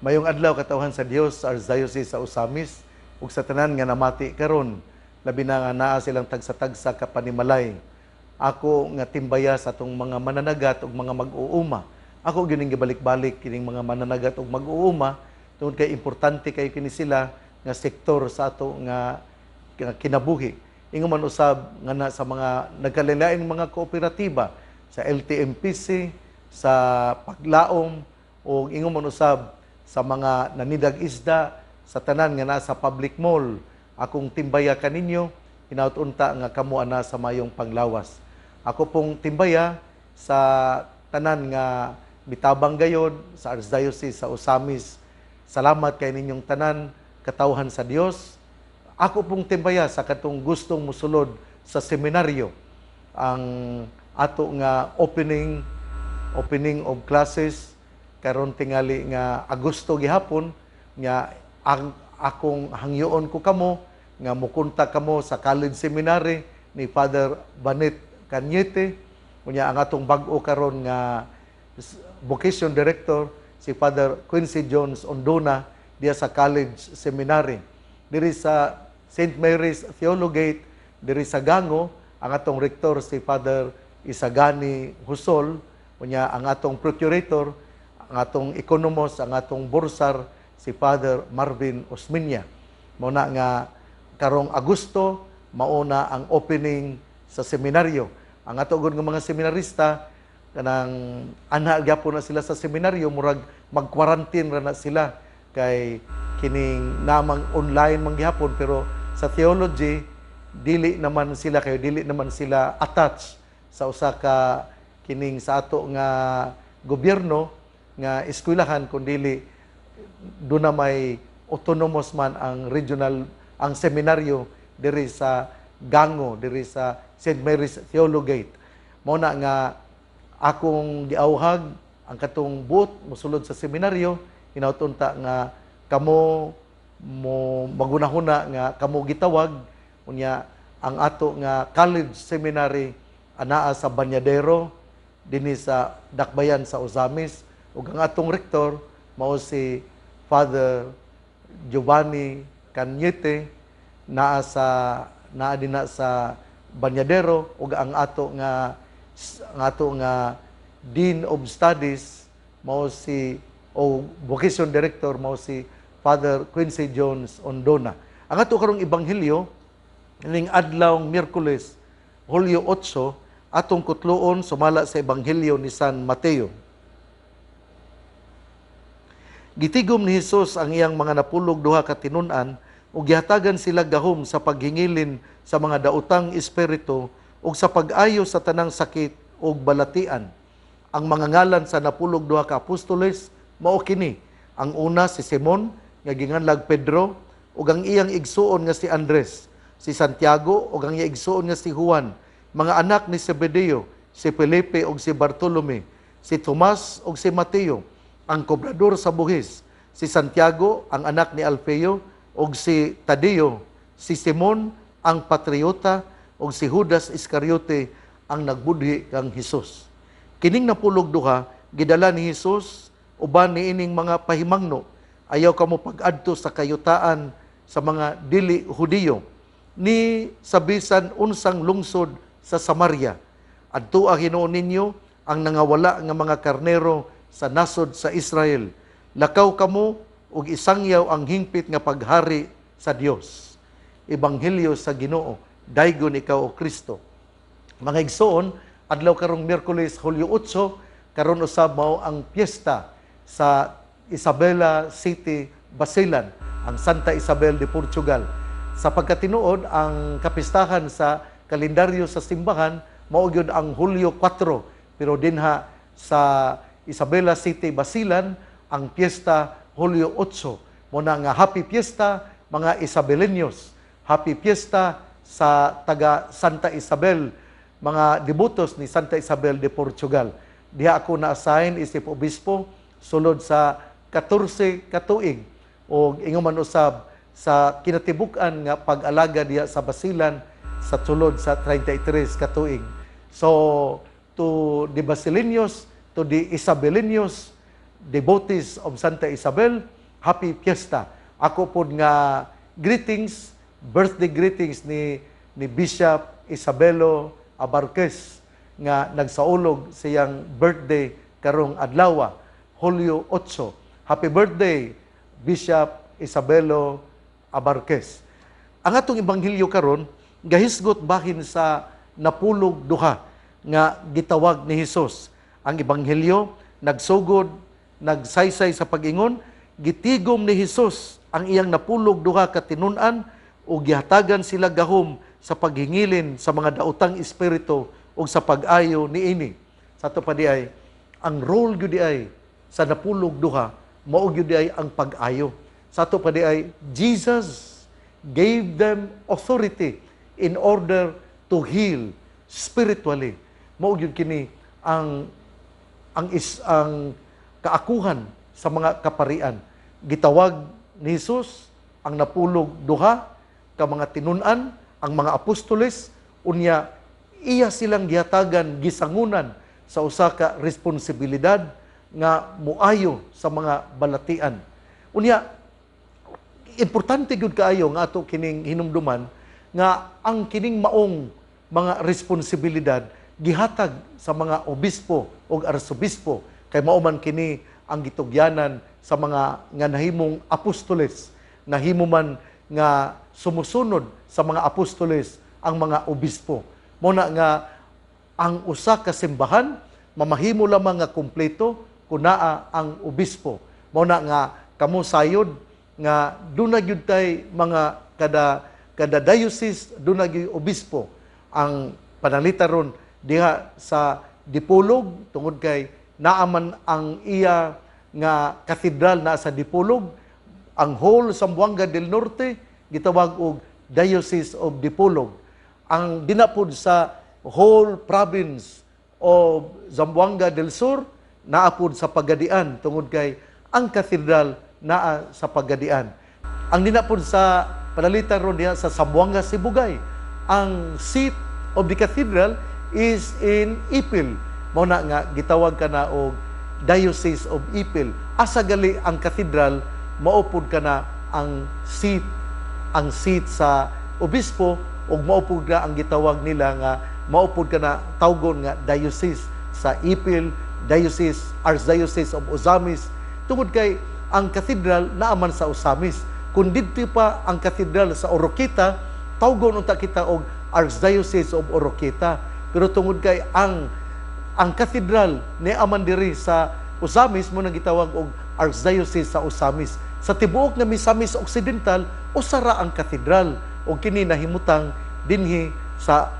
Mayong adlaw katawhan sa Dios sa Archdiocese sa Osamis ug sa tanan nga namati karon, labi na nga naa silang tagsa-tagsa ka panimalay. Ako nga timbaya sa atong mga mananagat ug mga mag-uuma. Ako gining gibalik-balik kining mga mananagat ug mag-uuma tungod kay importante kay kini sila nga sektor sa ato nga kinabuhi. Ingon man usab nga na sa mga nagkalilaing mga kooperatiba sa LTMPC, sa paglaom o ingon man usab sa mga nanidag isda sa tanan nga nasa public mall. Akong timbaya kaninyo, hinaut-unta nga kamo ana sa mayong panglawas. Ako pong timbaya sa tanan nga bitabang gayod sa Archdiocese sa Osamis. Salamat kay ninyong tanan, katawhan sa Dios. Ako pong timbaya sa katong gustong musulod sa seminaryo. Ang ato nga opening of classes karon tingali nga Agosto gihapon nga akong hangyoon ko kamo nga mukontak kamo sa college seminary ni Father Banet Cañete, unya ang atong bag-o karon nga vocation director si Father Quincy Jones Ondona diya sa college seminary diri sa St. Mary's Theologate diri sa Gango. Ang atong rector si Father Isagani Husol, unya ang atong procurator, ang atong economos, ang atong bursar si Father Marvin Osminya. Mauna nga karong Agosto mauna ang opening sa seminaryo. Ang ato gud nga mga seminarista kanang ana gyapon na sila sa seminaryo, murag mag-quarantine ra na sila kay kining namang online man gyapon, pero sa theology dili naman sila attached sa usa ka kining sa ato nga gobyerno nga eskwelahan, kundi doon na may autonomous man ang regional, ang seminaryo diri sa Gango, diri sa St. Mary's Theologate. Mao na nga akong giawhag ang katong buot mosulod sa seminaryo, hinautunta nga kamo mo magunahuna nga kamo gitawag unya ang ato nga college seminary anaa sa Banyadero dinhi sa Dakbayan sa Osamis. Ug ang atong rektor mao si Father Giovanni Cañete naa din sa Banyadero, ug ang ato nga Dean of Studies mao si Vocation Director mao si Father Quincy Jones Ondona. Ang ato karong ebanghelyo ning adlaw Miyerkules, Hulyo 8, atong kutloon sumala sa ebanghelyo ni San Mateo. Gitigom ni Hesus ang iyang mga napulog duha ka tinun-an ug gihatagan sila gahom sa paghingilin sa mga daotang espiritu ug sa pag-ayo sa tanang sakit ug balatian. Ang mga ngalan sa napulog duha ka apostoles mao kini: ang una si Simon nga ginganlag Pedro, ug ang iyang igsuon nga si Andres, si Santiago ug ang iyang igsuon nga si Juan, mga anak ni Zebedeo, si Felipe ug si Bartolome, si Tomas ug si Mateo, ang kobrador sa buhis, si Santiago ang anak ni Alfeo ug si Tadeo, si Simon ang patriota ug si Judas Iscariote ang nagbudhi kang Hesus. Kining napulog duha gidala ni Hesus uban ni ining mga pahimangno, ayaw kamo pag-adto sa kayutaan sa mga dili Hudiyo ni sabisan unsang lungsod sa Samaria. Adto hinuon ninyo ang nangawala nga mga karnero sa nasod sa Israel. Lakaw kamo ug isangyaw ang hingpit nga paghari sa Dios. Ebanghelyo sa Ginoo, daygon ikaw o Kristo. Mga igsoon, adlaw karong Miyerkules, Hulyo 8, karon usab mao ang piyesta sa Isabela City, Basilan, ang Santa Isabel de Portugal. Sa pagkatinuod, ang kapistahan sa kalendaryo sa simbahan mao gyud ang Hulyo 4, pero dinha sa Isabela City, Basilan, ang piyesta Hulyo 8. Muna nga happy piyesta mga Isabelenyos. Happy piyesta sa taga Santa Isabel, mga debutos ni Santa Isabel de Portugal. Diha ako na-assign isip obispo sulod sa 14 katuig o ingon man usab sa kinatibuk-an nga pag-alaga diha sa Basilan sa sulod sa 33 katuig. So to the Basileños, to the Isabeleños, devotees of Santa Isabel, happy fiesta. Ako po nga greetings, birthday greetings ni Bishop Isabelo Abarquez nga nagsaulog siyang birthday karong adlaw, Hulyo 8. Happy birthday, Bishop Isabelo Abarquez. Ang atong ebanghelyo karon gahisgot bahin sa napulog duha nga gitawag ni Hesus. Ang ebanghelyo nagsugod, nagsaysay sa pag-ingon, gitigom ni Hesus ang iyang napulog duha ka tinun-an o gihatagan sila gahom sa paghingilin sa mga daotang espiritu o sa pag-ayo niini. Sa ato pa di ay, ang role gyud di ay sa napulog duha, mao gyud di ay ang pag-ayo. Sa ato pa di ay, Jesus gave them authority in order to heal spiritually. Mao gyud kini ang kaakuhan sa mga kaparian. Gitawag ni Jesus ang napulog duha ka mga tinun-an, ang mga apostoles, unya iya silang gihatagan, gisangunan sa usa ka responsibilidad nga muayo sa mga balatian. Unya importante gyud kaayo nga ato kining hinumduman nga ang kining maong mga responsibilidad gihatag sa mga obispo o arsobispo kay mao man kini ang gitugyanan sa mga nga nahimong apostoles, nahimo man nga sumusunod sa mga apostoles ang mga obispo. Muna nga ang usa ka simbahan mamahimo lamang nga kumpleto kun naa ang obispo. Muna nga kamo sayod nga dunay gyud tay mga kada diocese dunay gyud obispo. Ang panalita ron diha sa Dipolog tungod kay naaman ang iya nga katedral na sa Dipolog, ang whole Zamboanga del Norte gitawag og Diocese of Dipolog. Ang dinapod sa whole province of Zamboanga del Sur naapod sa Pagadian tungod kay ang katedral naa sa Pagadian. Ang dinapod sa panalitan ron diha sa Zamboanga Sibugay, ang seat of the cathedral is in Ipil. Mao na nga gitawag kana og Diocese of Ipil. Asa gali ang katedral maupod kana ang seat sa obispo ug maupod na ang gitawag nila nga maupod kana tawgon nga diocese sa Ipil, Archdiocese of Ozamis. Tungod kay ang katedral naaman sa Ozamis. Kung dito pa ang katedral sa Oroqueta, tawgon unta kita og Archdiocese of Oroqueta. Pero tungod kay ang katedral ni aman diri sa Ozamis mo nang gitawag og Archdiocese sa Ozamis. Sa tibuok nga Misamis Occidental usara ang katedral ug kini nahimutang dinhi sa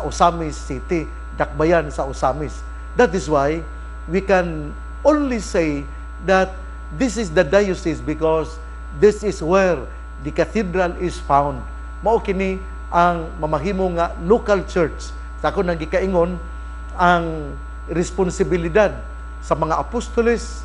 Ozamis City, dakbayan sa Ozamis. That is why we can only say that this is the diocese because this is where the cathedral is found. Mao kini ang mamahimo nga local church. Sa ako nang gikaingon, ang responsibilidad sa mga apostoles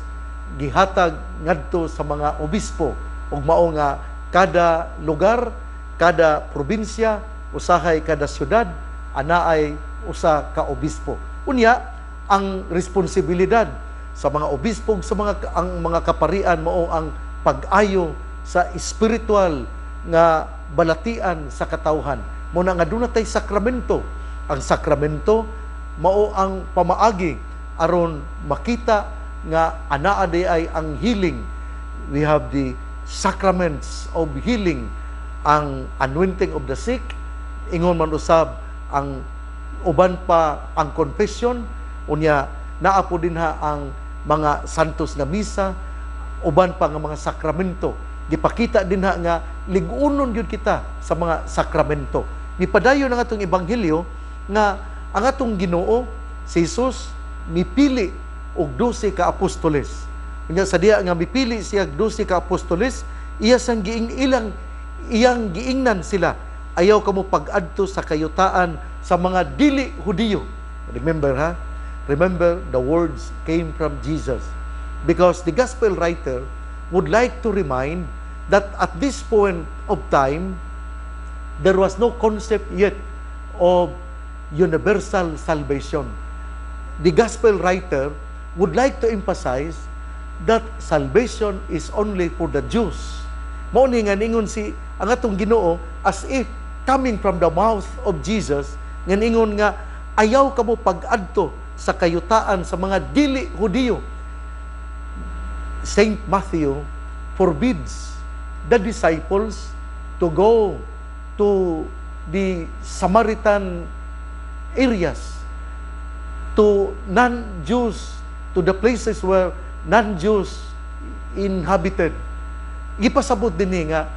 gihatag ngadto sa mga obispo ug mao nga kada lugar, kada probinsya, usahay kada syudad anaay usa ka obispo. Unya ang responsibilidad sa mga obispo sa ang mga kaparian mao ang pag-ayo sa spiritual nga balatian sa katawhan. Muna nga doon tay sakramento. Ang sakramento mao ang pamaagi aron makita nga anaa di ay ang healing. We have the sacraments of healing, ang anointing of the sick, ingon man usab ang uban pa ang confession, unya naa po din ha ang mga santos nga misa, uban pa nga mga sakramento. Gipakita din ha nga ligunon gyud kita sa mga sakramento. Gipadayon ang atong ebanghelyo nga ang atong Ginoo si Jesus mipili og 12 ka apostoles. Unya sa diha nga mipili siya 12 ka apostoles, iyang giingnan sila ayaw kamo pag-adto sa kayutaan sa mga dili Hudiyo. Remember ha? Remember the words came from Jesus. Because the gospel writer would like to remind that at this point of time, there was no concept yet of universal salvation. The gospel writer would like to emphasize that salvation is only for the Jews. Mao ni nga ningon si ang atong Ginoo as if coming from the mouth of Jesus nga ningon nga ayaw kamo pag-adto sa kayutaan sa mga dili Hudiyo. Saint Matthew forbids the disciples to go to the Samaritan areas, to non-Jews, to the places where non-Jews inhabited. Ipasabot din nga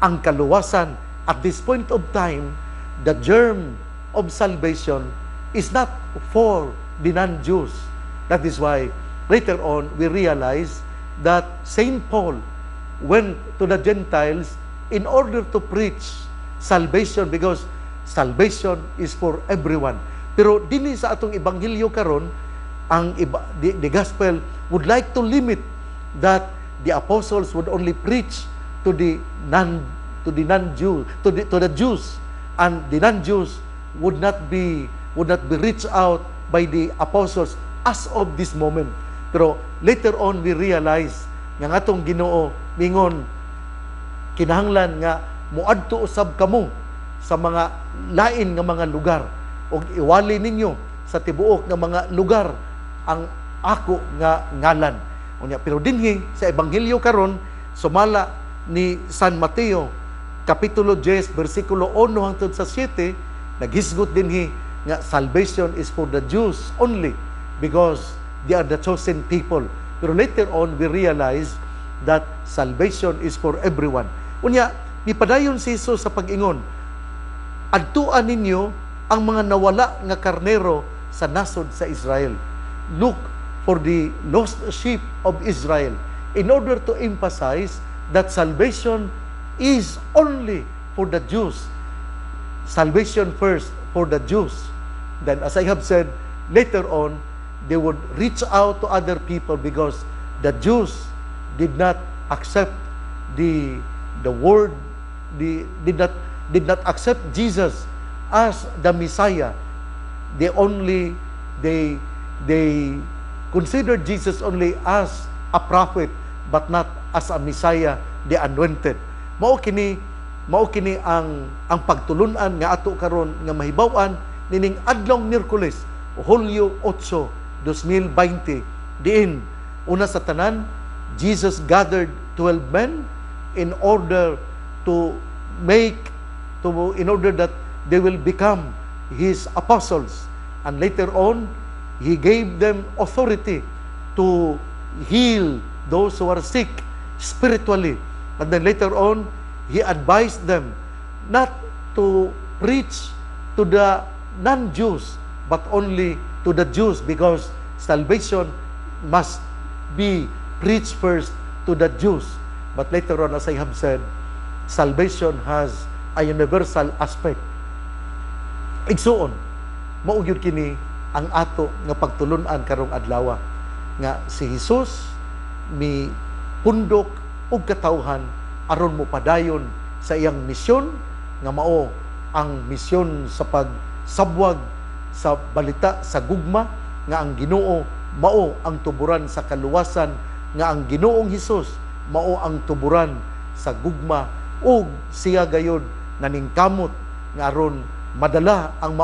ang kaluwasan at this point of time, the germ of salvation is not for the non-Jews. That is why later on we realize that Saint Paul went to the Gentiles in order to preach salvation, because salvation is for everyone. Pero dinhi sa atong ebanghelyo karon, ang the gospel would like to limit that the apostles would only preach to the non-Jews, to the Jews, and the non-Jews would not be reached out by the apostles as of this moment. Pero later on we realize nga atong Ginoo mingon kinahanglan nga muadto usab kamo sa mga lain nga mga lugar ug iwali ninyo sa tibuok nga mga lugar ang ako nga ngalan. Unya, pero dinhi sa ebanghelyo karon sumala ni San Mateo kapitulo 10 bersikulo 1 hangtod sa 7, naghisgot dinhi nga salvation is for the Jews only because they are the chosen people. Pero later on we realize that salvation is for everyone. Unya, nipadayon si Jesus sa pag-ingon, adtuan ninyo ang mga nawala nga karnero sa nasod sa Israel. Look for the lost sheep of Israel, in order to emphasize that salvation is only for the Jews. Salvation first for the Jews. Then, as I have said, later on, they would reach out to other people because the Jews did not accept the word, did not accept Jesus as the Messiah. They considered Jesus only as a prophet, but not as a Messiah, the anointed. Mao kini ang pagtulunan nga ato karon nga mahibaw-an nining adlaw Miyerkules, Hulyo 8, 2020. Diin una sa tanan, Jesus gathered 12 men in order that they will become his apostles, and later on he gave them authority to heal those who are sick spiritually. And then later on, he advised them not to preach to the non-Jews, but only to the Jews, because salvation must be preached first to the Jews. But later on, as I have said, salvation has a universal aspect. Igsuon, maugyod kini ang ato nga pagtulunan karong adlaw nga si Jesus mi pundok og katawhan aron mo padayon sa iyang misyon nga mao ang misyon sa pagsabwag sa balita sa gugma, nga ang Ginoo mao ang tuburan sa kaluwasan, nga ang Ginoong Hesus mao ang tuburan sa gugma, ug siya gayud naningkamot nga aron madala ang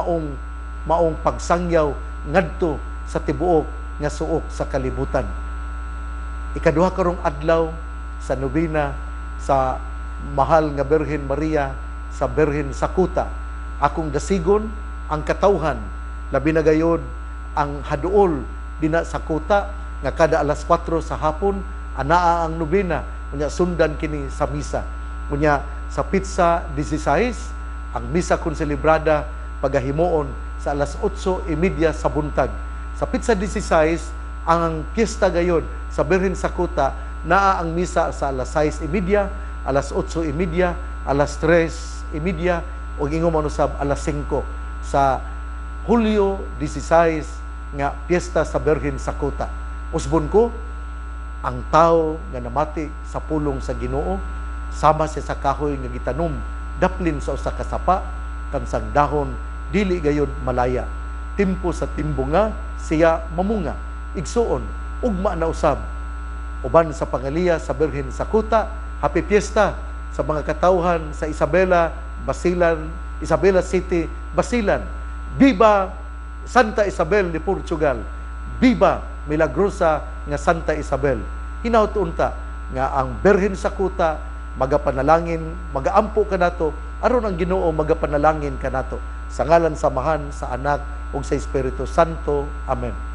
maong pagsangyaw ngadto sa tibuok nga suok sa kalibutan. Ikaduha karong adlaw sa nobena sa mahal nga Birhen Maria sa Birhen Sakuta, akong dasigon ang katawhan, labi na gayod ang haduol dina sa kuta nga kada alas 4 sa hapon anaa ang nobena, unya sundan kini sa misa. Unya sa Pitsa 16 ang misa konselebrada pagahimuon sa alas 8:30 sa buntag. Sa Pitsa 16 ang piyesta gayon sa Birhen Sakuta, naa ang misa sa alas 6:30, alas 8:30, alas 3:30 ug ingon man usab alas 5 sa Hulyo 16 nga piyesta sa Birhen Sakuta. Usbon ko, ang tao nga namati sa pulong sa Ginoo sama siya sa kahoy nga gitanom daplin sa usa ka sapa, kansang dahon dili gayud malaya. Timpo sa timbunga siya mamunga. Igsuon, ugma na usab uban sa pangaliya sa Birhen sa Kuta. Happy Fiesta sa mga katawhan sa Isabela, Basilan, Isabela City, Basilan. Viva Santa Isabel de Portugal. Viva Milagrosa nga Santa Isabel. Hinaut unta nga ang Birhen sa Kuta magapanalangin, magaampo kanato aron ang Ginoo magapanalangin kanato sa ngalan sa Amahan, sa Anak ug sa Espiritu Santo. Amen.